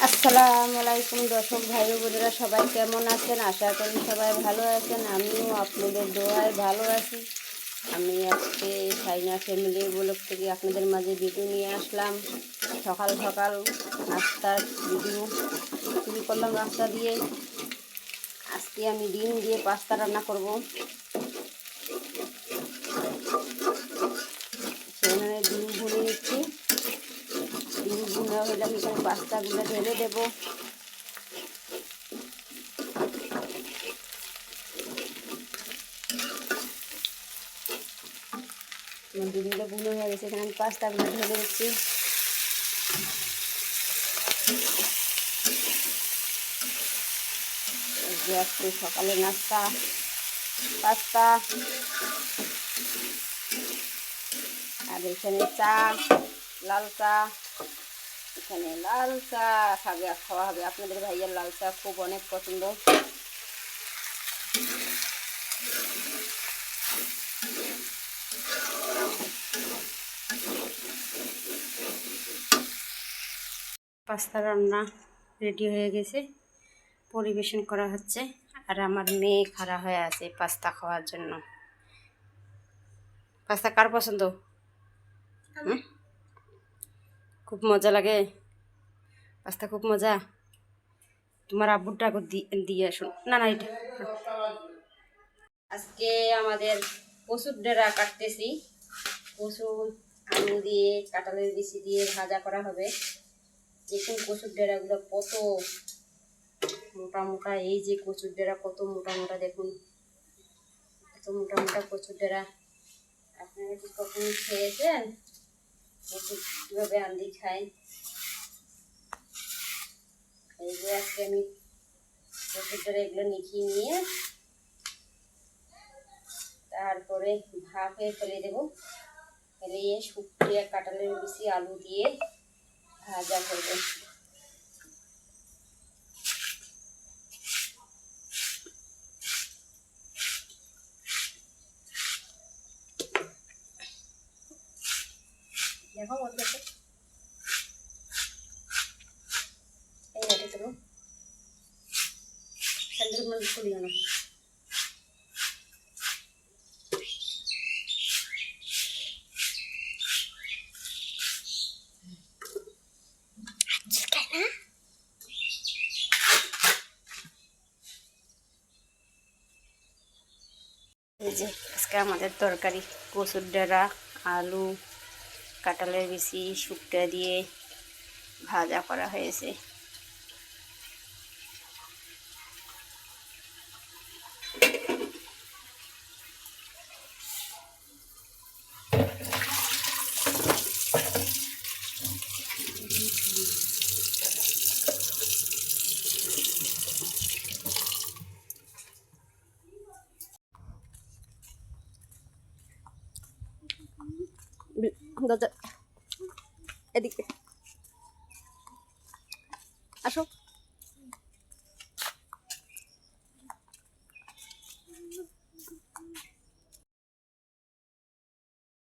আসসালামু আলাইকুম দর্শক ভাই ও বোনেরা, সবাই কেমন আছেন? আশা করি সবাই ভালো আছেন। আমিও আপনাদের দোয়ায় ভালো আছি। আমি আজকে সাইনা ফ্যামিলি ব্লগ থেকে আপনাদের মাঝে ভিডিও নিয়ে আসলাম। সকাল সকাল নাস্তার ভিডিও শুরু করলাম নাস্তা দিয়ে। আজকে আমি ডিম দিয়ে পাস্তা রান্না করব। সেখানে ডিম ভুনে নিচ্ছি। ডিম ভুনা হলে আমি এখানে পাস্তাগুলো ঢেলে দেবো। ডিমগুলো ভুনো হয়ে গেছে, এখানে আমি পাস্তাগুলো ঢেলে দিচ্ছি। আজকে সকালে নাস্তা পাস্তা, আর এখানে চা, লাল চা। এখানে লাল চা খাওয়া হবে। আপনাদের ভাইয়ের লাল চা খুব অনেক পছন্দ। পাস্তা রান্না রেডি হয়ে গেছে, পরিবেশন করা হচ্ছে। আর আমার মেয়ে খাড়া হয়ে আছে পাস্তা খাওয়ার জন্য। পাস্তা কার পছন্দ? খুব মজা লাগে পাস্তা, খুব মজা। তোমার আব্বুরটা দিয়ে আসুন। না না, এটা আজকে আমাদের কচুর ডেরা কাটতেছি। কচু আলু দিয়ে, কাঁঠালের বিচি দিয়ে ভাজা করা হবে। দেখুন কচুর ডেরাগুলো কত মোটা মোটা। এই যে কচুর ডেরা কত মোটা মোটা, দেখুন এত মোটা মোটা কচুর ডেরা। আপনারা কি কখনো খেয়েছেন? কচু কীভাবে আন্দি খাই। এই যে আজকে আমি কচুর ডেরা এগুলো নিখিয়ে নিয়ে তারপরে ভাপে ফেলে দেবো। ফেলিয়ে শুকিয়ে কাঁঠালের বিচি আলু দিয়ে ভাজা করবো। দেখো বলতে এই রেখে দেবো। স্যান্ডেল মধ্যে করিও না। এই যে আজকে আমাদের তরকারি কচুর ডেরা, আলু, কাঁঠালের বিচি, শুকটা দিয়ে ভাজা করা হয়েছে। এদিকে আসো।